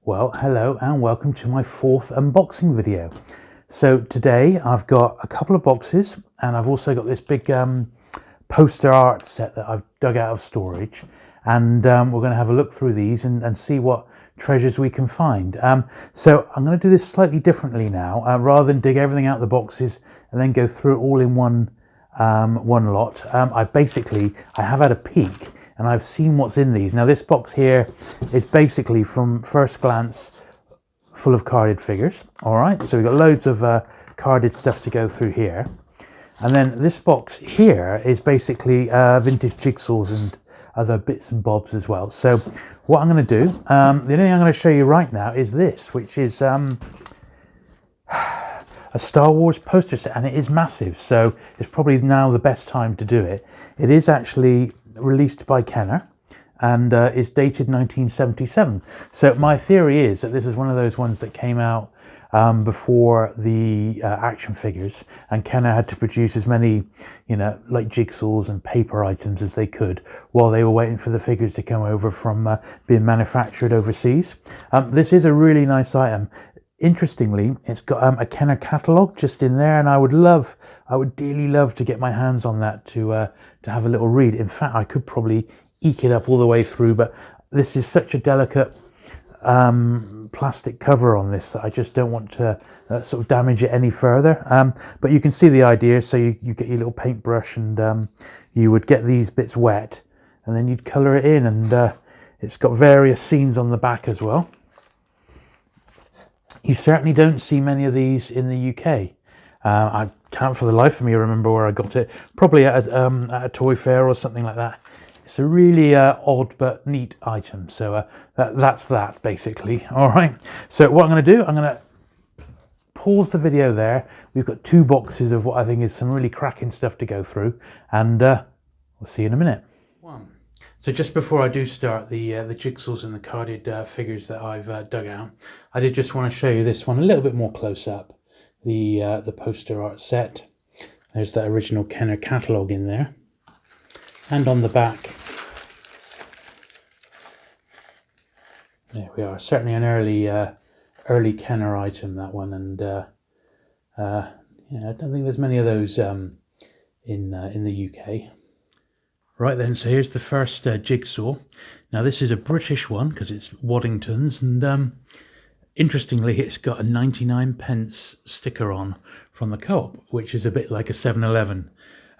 Well, hello and welcome to my fourth unboxing video. So today I've got a couple of boxes and I've also got this big poster art set that I've dug out of storage, and we're going to have a look through these and see what treasures we can find. So I'm going to do this slightly differently now, rather than dig everything out of the boxes and then go through it all in one lot. I have had a peek and I've seen what's in these. Now this box here is basically, from first glance, full of carded figures. All right, so we've got loads of carded stuff to go through here. And then this box here is basically vintage jigsaws and other bits and bobs as well. So what I'm going to do, the only thing I'm going to show you right now is this, which is a Star Wars poster set, and it is massive, so it's probably now the best time to do it. It is actually released by Kenner and is dated 1977. So my theory is that this is one of those ones that came out before the action figures, and Kenner had to produce as many, like jigsaws and paper items as they could while they were waiting for the figures to come over from being manufactured overseas. This is a really nice item. Interestingly, it's got a Kenner catalogue just in there, and I would dearly love to get my hands on that to have a little read. In fact, I could probably eke it up all the way through, but this is such a delicate plastic cover on this that I just don't want to sort of damage it any further. But you can see the idea. So you get your little paintbrush and you would get these bits wet and then you'd colour it in, and it's got various scenes on the back as well. You certainly don't see many of these in the UK. I can't for the life of me remember where I got it. Probably at a toy fair or something like that. It's a really odd but neat item. So that's that basically. All right. So what I'm going to do, I'm going to pause the video there. We've got two boxes of what I think is some really cracking stuff to go through, and we'll see you in a minute. So just before I do start the jigsaws and the carded figures that I've dug out, I did just want to show you this one a little bit more close up. The poster art set. There's that original Kenner catalogue in there, and on the back, there we are. Certainly an early Kenner item, that one, and yeah, I don't think there's many of those in the UK. Right then, so here's the first jigsaw. Now this is a British one because it's Waddington's, and interestingly it's got a 99p sticker on from the Co-op, which is a bit like a 7-Eleven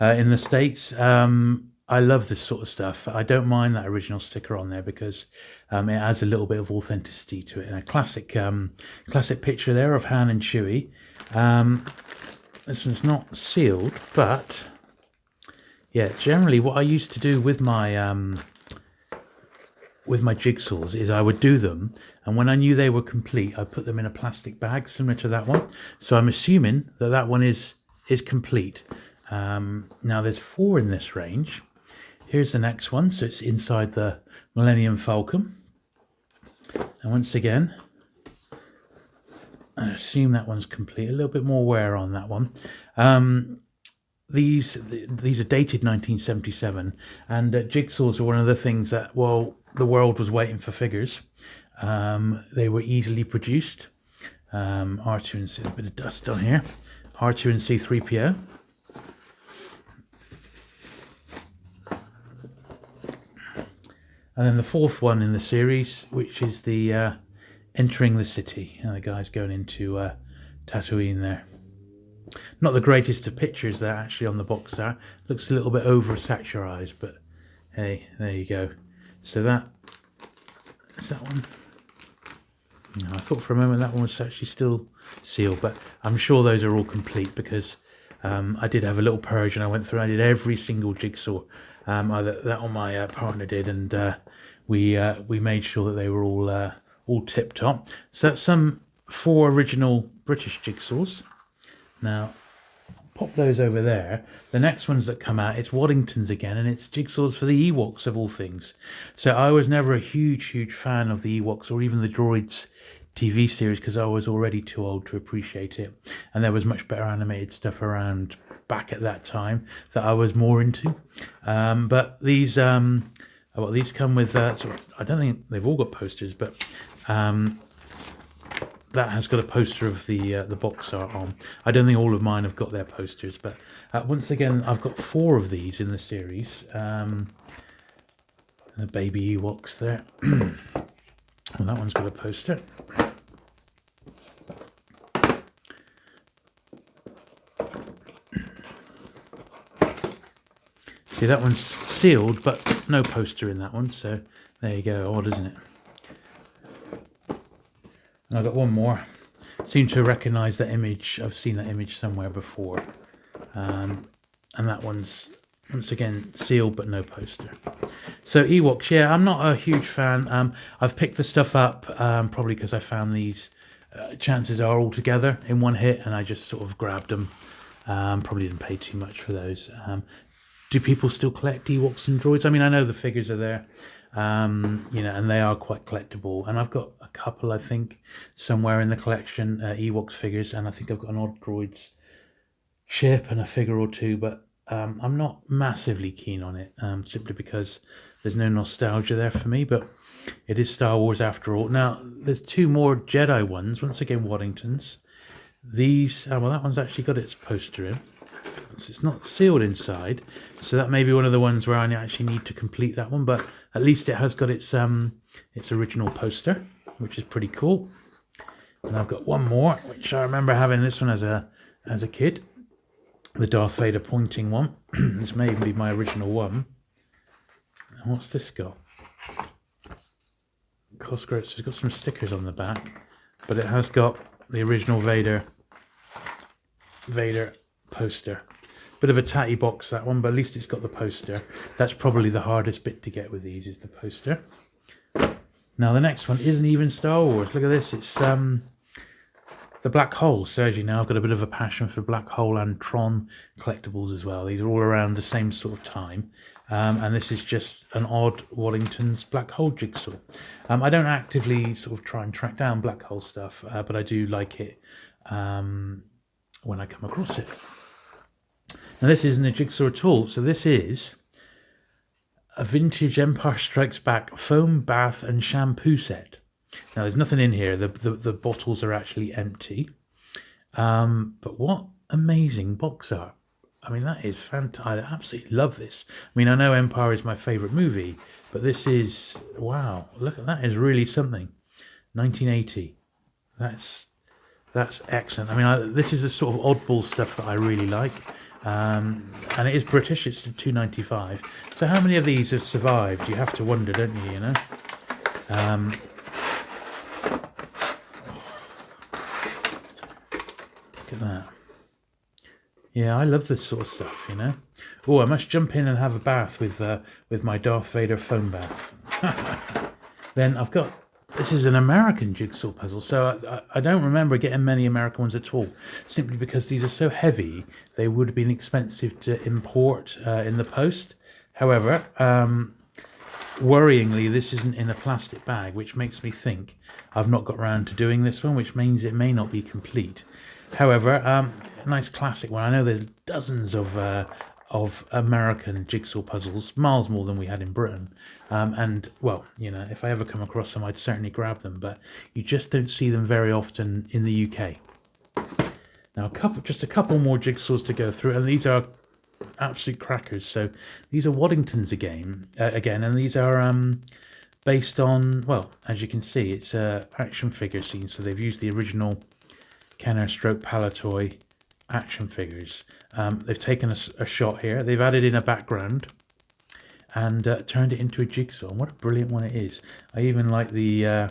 in the States. I love this sort of stuff. I don't mind that original sticker on there because it adds a little bit of authenticity to it. And a classic picture there of Han and Chewie. This one's not sealed, but yeah, generally what I used to do with my jigsaws is I would do them, and when I knew they were complete, I put them in a plastic bag similar to that one. So I'm assuming that that one is complete. Now there's 4 in this range. Here's the next one, so it's inside the Millennium Falcon. And once again, I assume that one's complete. A little bit more wear on that one. These are dated 1977, and jigsaws are one of the things that, while the world was waiting for figures, they were easily produced. R2 and C, a bit of dust on here. R2 and C3PO. And then the 4th one in the series, which is the entering the city. And the guy's going into Tatooine there. Not the greatest of pictures there actually on the box there. Looks a little bit over-saturized, but hey, there you go. So that is that one. No, I thought for a moment that one was actually still sealed, but I'm sure those are all complete because I did have a little purge and I went through and I did every single jigsaw that or my partner did, and we made sure that they were all tip top. So that's some 4 original British jigsaws. Now pop those over there. The next ones that come out, it's Waddington's again, and it's jigsaws for the Ewoks of all things. So I was never a huge fan of the Ewoks or even the Droids TV series because I was already too old to appreciate it, and there was much better animated stuff around back at that time that I was more into. But these these come with I don't think they've all got posters, but that has got a poster of the box art on. I don't think all of mine have got their posters, but once again, I've got 4 of these in the series. The baby Ewoks there. Well, that one's got a poster. See, that one's sealed, but no poster in that one, so there you go. Odd, isn't it? And I've got one more. Seem to recognise that image. I've seen that image somewhere before. And that one's, once again, sealed, but no poster. So Ewoks, yeah, I'm not a huge fan. I've picked the stuff up probably because I found these, chances are, all together in one hit, and I just sort of grabbed them. Probably didn't pay too much for those. Do people still collect Ewoks and droids? I mean, I know the figures are there, you know, and they are quite collectible. And I've got a couple, I think, somewhere in the collection, Ewoks figures, and I think I've got an odd droids ship and a figure or two, but I'm not massively keen on it, simply because there's no nostalgia there for me, but it is Star Wars after all. Now, there's 2 more Jedi ones, once again Waddingtons. These, well, that one's actually got its poster in. It's not sealed inside, so that may be one of the ones where I actually need to complete that one, but at least it has got its original poster, which is pretty cool. And I've got one more, which I remember having this one as a kid, the Darth Vader pointing one. This may even be my original one. And what's this got? Cosgrove, it's got some stickers on the back, but it has got the original Vader poster. Bit of a tatty box, that one, but at least it's got the poster. That's probably the hardest bit to get with these, is the poster. Now the next one isn't even Star Wars. Look at this. It's the Black Hole. So as you know, I've got a bit of a passion for Black Hole and Tron collectibles as well. These are all around the same sort of time. And this is just an odd Waddington's Black Hole jigsaw. I don't actively sort of try and track down Black Hole stuff, but I do like it when I come across it. Now this isn't a jigsaw at all. So this is a vintage Empire Strikes Back foam bath and shampoo set. Now there's nothing in here. The bottles are actually empty. But what amazing box art. I mean, that is fantastic. I absolutely love this. I mean, I know Empire is my favourite movie, but this is, wow, look at that, is really something. 1980. That's excellent. I mean, this is the sort of oddball stuff that I really like. And it is British. It's £2.95. So how many of these have survived? You have to wonder, don't you? You know. Look at that. Yeah, I love this sort of stuff. You know. Oh, I must jump in and have a bath with my Darth Vader foam bath. Then I've got. This is an American jigsaw puzzle, so I don't remember getting many American ones at all, simply because these are so heavy, they would have been expensive to import in the post. However, worryingly, this isn't in a plastic bag, which makes me think I've not got around to doing this one, which means it may not be complete. However, a nice classic one. I know there's dozens of American jigsaw puzzles, miles more than we had in Britain. And, well, you know, if I ever come across them, I'd certainly grab them, but you just don't see them very often in the UK. Now, just a couple more jigsaws to go through, and these are absolute crackers. So these are Waddingtons again, and these are based on, well, as you can see, it's a action figure scene, so they've used the original Kenner stroke Palitoy action figures. They've taken a shot here, they've added in a background and turned it into a jigsaw, and what a brilliant one it is. I even like the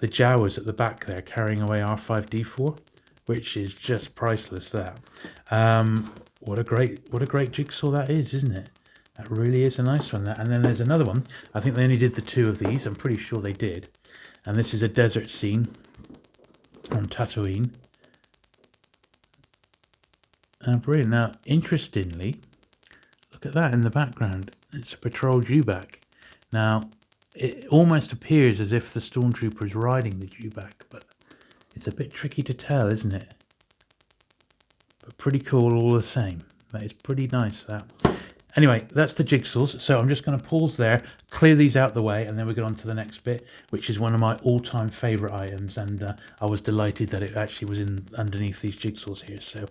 Jawas at the back there carrying away R5D4, which is just priceless. That what a great jigsaw that is, isn't it? That really is a nice one. And then there's another one. I think they only did the 2 of these, I'm pretty sure they did, and this is a desert scene on Tatooine. Brilliant. Now, interestingly, look at that in the background. It's a patrol Dewback. Now, it almost appears as if the stormtrooper is riding the Dewback, but it's a bit tricky to tell, isn't it? But pretty cool all the same. That is pretty nice, that. Anyway, that's the Jigsaws. So I'm just going to pause there, clear these out the way, and then we go on to the next bit, which is one of my all-time favourite items. And I was delighted that it actually was in underneath these Jigsaws here. So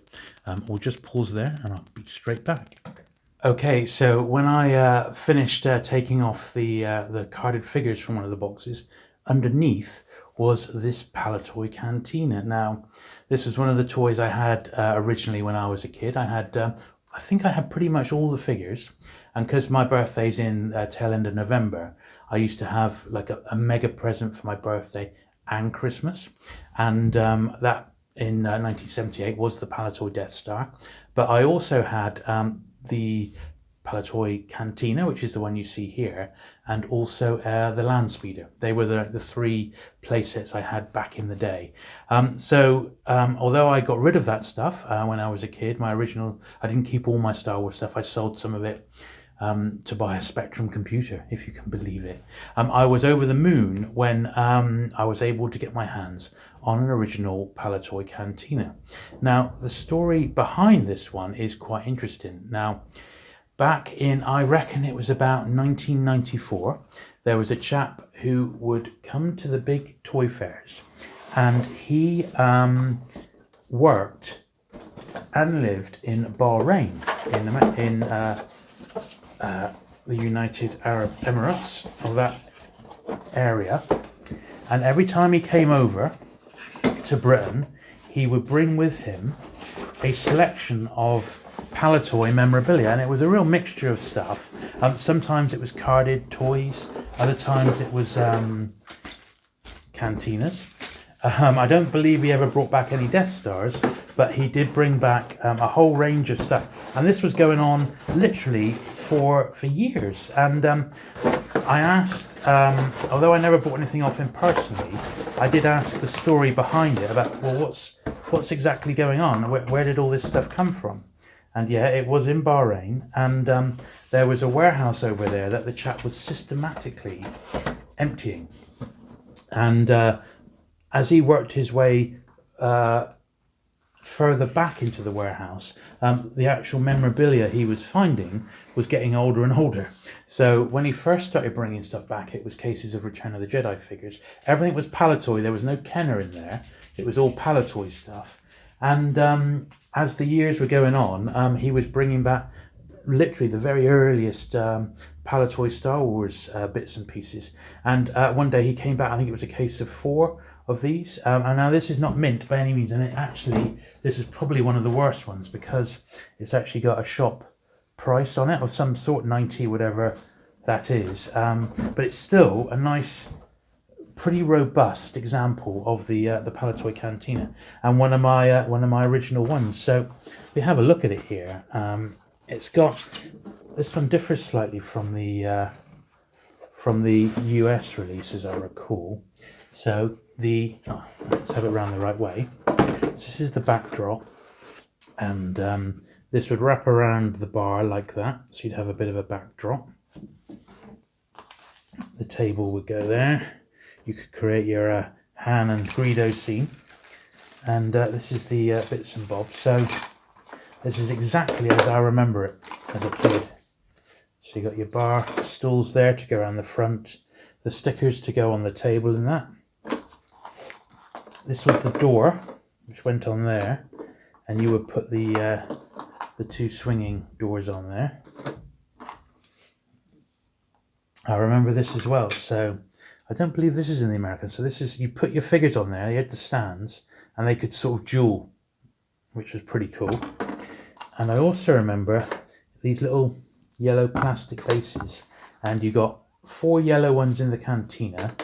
we'll just pause there, and I'll be straight back. Okay, so when I finished taking off the carded figures from one of the boxes, underneath was this Palitoy Cantina. Now, this was one of the toys I had originally when I was a kid. I think I had pretty much all the figures, and because my birthday's in tail end of November, I used to have like a mega present for my birthday and Christmas, and that in 1978 was the Palitoy Death Star. But I also had the Palitoy Cantina, which is the one you see here, and also the Land Speeder. They were the three play sets I had back in the day. Although I got rid of that stuff when I was a kid, I didn't keep all my Star Wars stuff. I sold some of it to buy a Spectrum computer, if you can believe it. I was over the moon when I was able to get my hands on an original Palitoy Cantina. Now, the story behind this one is quite interesting. Now, back in, I reckon it was about 1994, there was a chap who would come to the big toy fairs, and he worked and lived in Bahrain, in the United Arab Emirates, of that area. And every time he came over to Britain, he would bring with him a selection of Palitoy memorabilia, and it was a real mixture of stuff. Sometimes it was carded toys, other times it was cantinas. I don't believe he ever brought back any Death Stars, but he did bring back a whole range of stuff, and this was going on literally for years. And I asked, although I never bought anything off him personally, I did ask the story behind it about, well, what's exactly going on? Where did all this stuff come from? And yeah, it was in Bahrain, and there was a warehouse over there that the chap was systematically emptying. And as he worked his way further back into the warehouse, the actual memorabilia he was finding was getting older and older. So when he first started bringing stuff back, it was cases of Return of the Jedi figures. Everything was Palitoy. There was no Kenner in there. It was all Palitoy stuff. And as the years were going on, he was bringing back literally the very earliest Palitoy Star Wars bits and pieces. And one day he came back, I think it was a case of 4 of these. And now this is not mint by any means, and this is probably one of the worst ones, because it's actually got a shop price on it of some sort, 90 whatever that is. But it's still a nice, pretty robust example of the Palitoy Cantina, and one of my original ones. So we have a look at it here. It's got, this one differs slightly from the US release, as I recall. So let's have it around the right way. So this is the backdrop, and this would wrap around the bar like that, so you'd have a bit of a backdrop. The table would go there. You could create your Han and Greedo scene, and this is the bits and bobs. So this is exactly as I remember it as a kid. So you got your bar stools there to go around the front, the stickers to go on the table, and that. This was the door which went on there, and you would put the 2 swinging doors on there. I remember this as well. So I don't believe this is in the American. So this is, you put your figures on there, you had the stands, and they could sort of duel, which was pretty cool. And I also remember these little yellow plastic bases, and you got 4 yellow ones in the Cantina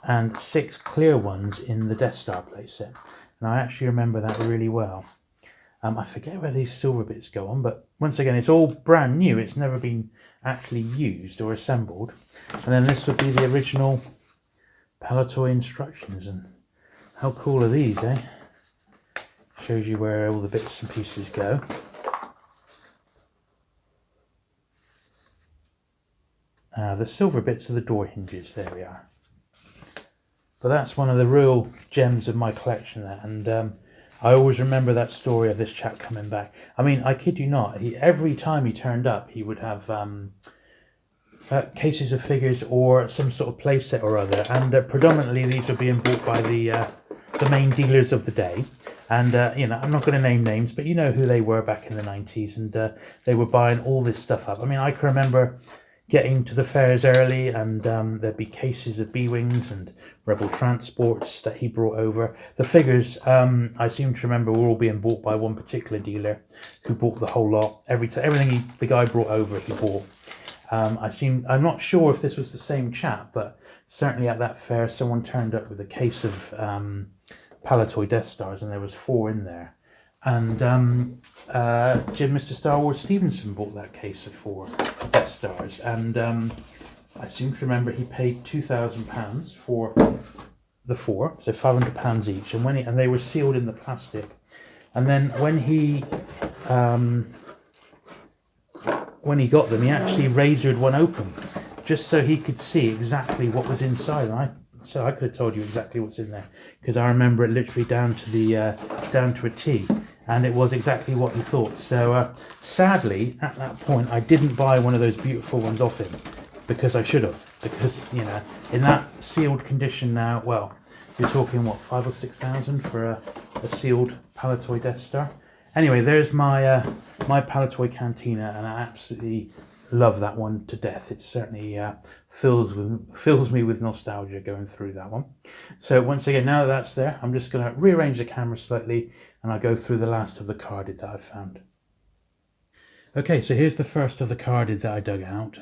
and 6 clear ones in the Death Star playset. And I actually remember that really well. I forget where these silver bits go on, but once again, it's all brand new. It's never been actually used or assembled. And then this would be the original Palitoy instructions. And how cool are these, eh? Shows you where all the bits and pieces go. The silver bits are the door hinges. There we are. But that's one of the real gems of my collection there. And I always remember that story of this chap coming back. I mean, I kid you not, every time he turned up, he would have cases of figures or some sort of play set or other, and predominantly these were being bought by the main dealers of the day. And you know, I'm not going to name names, but you know who they were back in the 90s, and they were buying all this stuff up. I mean, I can remember getting to the fairs early, and there'd be cases of B-Wings and Rebel transports that he brought over. The figures, I seem to remember, were all being bought by one particular dealer who bought the whole lot. Everything the guy brought over, he bought. I'm not sure if this was the same chap, but certainly at that fair, someone turned up with a case of Palitoy Death Stars, and there was 4 in there. And Mr. Star Wars Stevenson bought that case of 4 Death Stars, and I seem to remember he paid £2,000 for the 4, so £500 each. And they were sealed in the plastic. And then when he got them, he actually razored one open, just so he could see exactly what was inside. And so I could have told you exactly what's in there, because I remember it literally down to a T, and it was exactly what he thought. So sadly, at that point, I didn't buy one of those beautiful ones off him, because I should have. Because, you know, in that sealed condition now, well, you're talking what, 5,000 or 6,000 for a sealed Palitoy Death Star. Anyway, there's my my Palitoy Cantina, and I absolutely love that one to death. It certainly fills me with nostalgia going through that one. So once again, now that that's there, I'm just going to rearrange the camera slightly, and I'll go through the last of the carded that I've found. Okay, so here's the first of the carded that I dug out.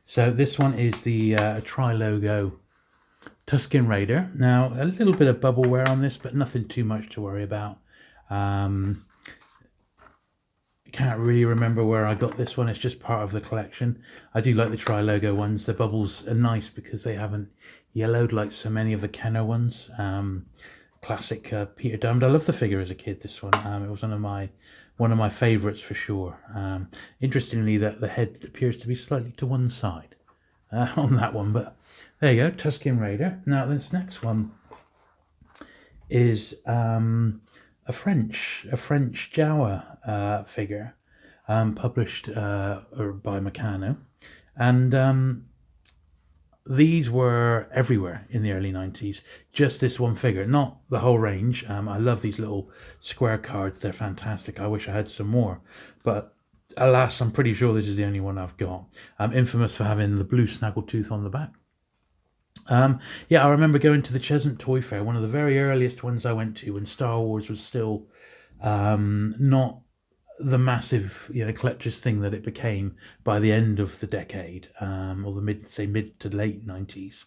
So this one is the Tri-Logo Tusken Raider. Now, a little bit of bubble wear on this, but nothing too much to worry about. Can't really remember where I got this one. It's just part of the collection. I do like the Tri-Logo ones. The bubbles are nice because they haven't yellowed like so many of the Kenner ones. Classic Peter Diamond. I loved the figure as a kid, this one. It was one of my favourites for sure. Interestingly, that the head appears to be slightly to one side on that one, but there you go, Tusken Raider. Now this next one is a French Jawa figure, published by Meccano, and these were everywhere in the early 90s. Just this one figure, not the whole range. I love these little square cards. They're fantastic. I wish I had some more, but alas, I'm pretty sure this is the only one I've got. I'm infamous for having the blue snaggletooth on the back. Yeah, I remember going to the Cheshunt Toy Fair, one of the very earliest ones I went to when Star Wars was still not the massive, you know, collector's thing that it became by the end of the decade, or the mid to late 90s.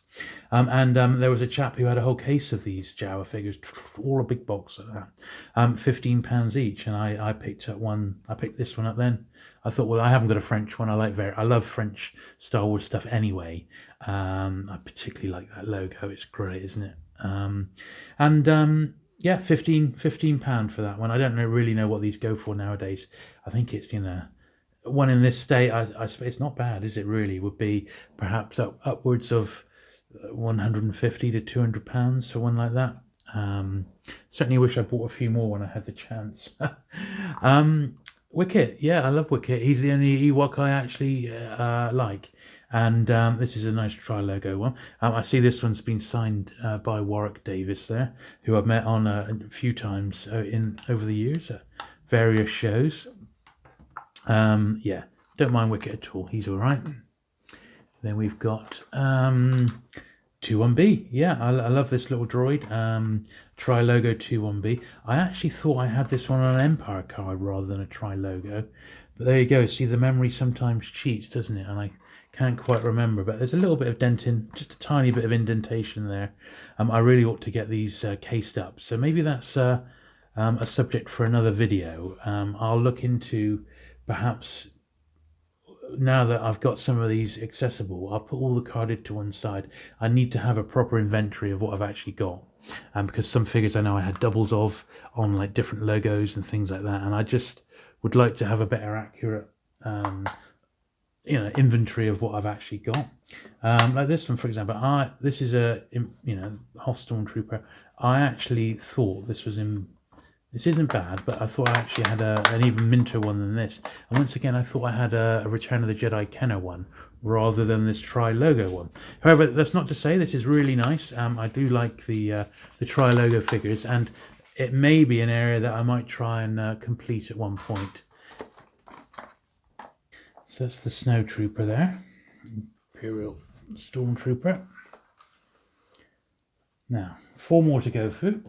And there was a chap who had a whole case of these Jawa figures, all a big box like that, £15 each, and I picked up one. I picked this one up then. I thought, well, I haven't got a French one. I love French Star Wars stuff anyway. I particularly like that logo. It's great, isn't it? Yeah, £15 for that one. I don't really know what these go for nowadays. I think it's, you know, one in this state, I it's not bad, is it really? Would be perhaps upwards of 150 to 200 pounds for one like that. Certainly wish I bought a few more when I had the chance. Wicket, yeah, I love Wicket. He's the only Ewok I actually like. And this is a nice Tri-Logo one. I see this one's been signed by Warwick Davis there, who I've met on a few times over the years at various shows. Yeah, don't mind Wicket at all. He's all right. Then we've got 21B. Yeah, I love this little droid. Tri-Logo 21B. I actually thought I had this one on an Empire card rather than a Tri-Logo. But there you go. See, the memory sometimes cheats, doesn't it? And I can't quite remember, but there's a little bit of denting, just a tiny bit of indentation there. I really ought to get these cased up. So maybe that's a subject for another video. I'll look into, perhaps, now that I've got some of these accessible, I'll put all the carded to one side. I need to have a proper inventory of what I've actually got. Because some figures I know I had doubles of on like different logos and things like that, and I just would like to have a better accurate inventory of what I've actually got. Like this one, for example, this is a Hoth Stormtrooper. I actually thought this was in This isn't bad, but I thought I actually had an even minter one than this. And once again, I thought I had a Return of the Jedi Kenner one rather than this Tri-Logo one. However, that's not to say this is really nice. I do like the Tri-Logo figures, and it may be an area that I might try and complete at one point. So that's the Snow Trooper there, Imperial Stormtrooper. Now, 4 more to go through.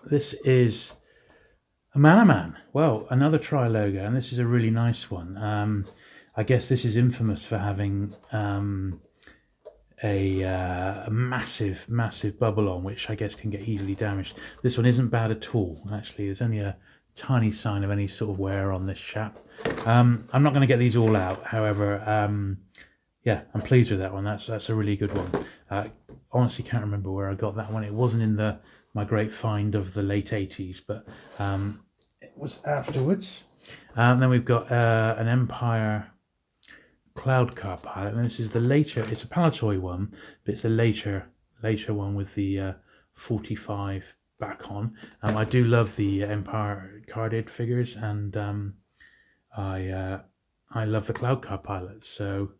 This is a Manaman. Well, another Tri-Logo, and this is a really nice one. I guess this is infamous for having a massive bubble on, which I guess can get easily damaged. This one isn't bad at all, actually. There's only a tiny sign of any sort of wear on this chap. I'm not going to get these all out, however, yeah, I'm pleased with that one. That's a really good one. Honestly can't remember where I got that one. It wasn't in my great find of the late 80s, but it was afterwards. Then we've got an Empire Cloud Car pilot, and this is the later, it's a Palitoy one, but it's a later one with the 45 back on. I do love the Empire carded figures, and I love the Cloud Car pilot, so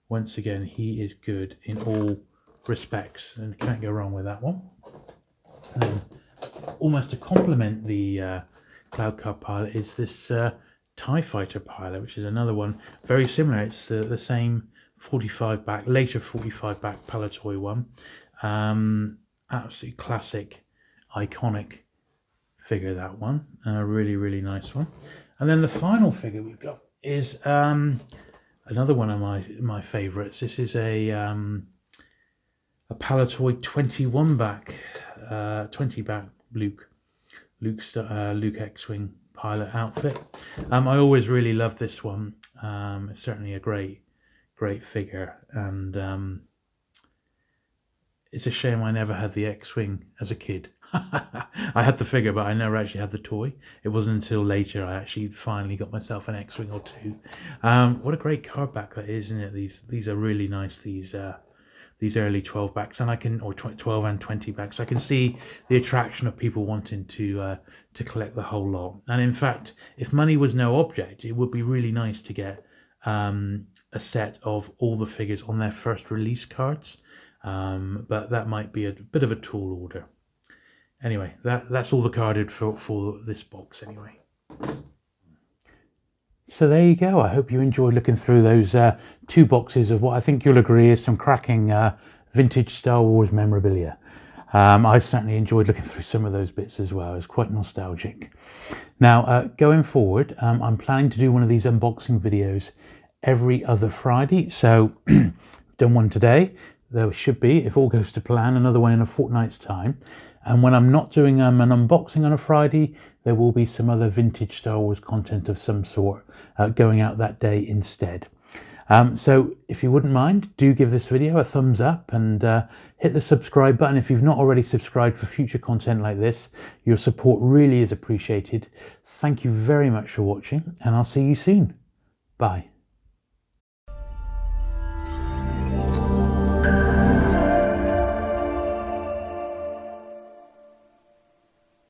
once again he is good in all respects and can't go wrong with that one. Almost to complement the Cloud Car pilot is this TIE Fighter pilot, which is another one very similar. It's the same 45 back, later 45 back Palitoy one. Absolutely classic, iconic figure, that one. A really nice one. And then the final figure we've got is another one of my favorites. This is a Palitoy 21 back, 20 back Luke X-Wing pilot outfit. I always really loved this one. It's certainly a great figure, and it's a shame I never had the X-Wing as a kid. I had the figure, but I never actually had the toy. It wasn't until later I actually finally got myself an X-Wing or two. What a great card back that is, isn't it? These are really nice. These early 12 backs, and I can, or 12 and 20 backs. I can see the attraction of people wanting to collect the whole lot. And in fact, if money was no object, it would be really nice to get a set of all the figures on their first release cards. But that might be a bit of a tall order. Anyway, that's all the carded for this box anyway. So there you go. I hope you enjoyed looking through those 2 boxes of what I think you'll agree is some cracking vintage Star Wars memorabilia. I certainly enjoyed looking through some of those bits as well. It was quite nostalgic. Now, going forward, I'm planning to do one of these unboxing videos every other Friday. So, done one today. There should be, if all goes to plan, another one in a fortnight's time. And when I'm not doing an unboxing on a Friday, there will be some other vintage Star Wars content of some sort going out that day instead. So if you wouldn't mind, do give this video a thumbs up and hit the subscribe button if you've not already subscribed for future content like this. Your support really is appreciated. Thank you very much for watching, and I'll see you soon. Bye.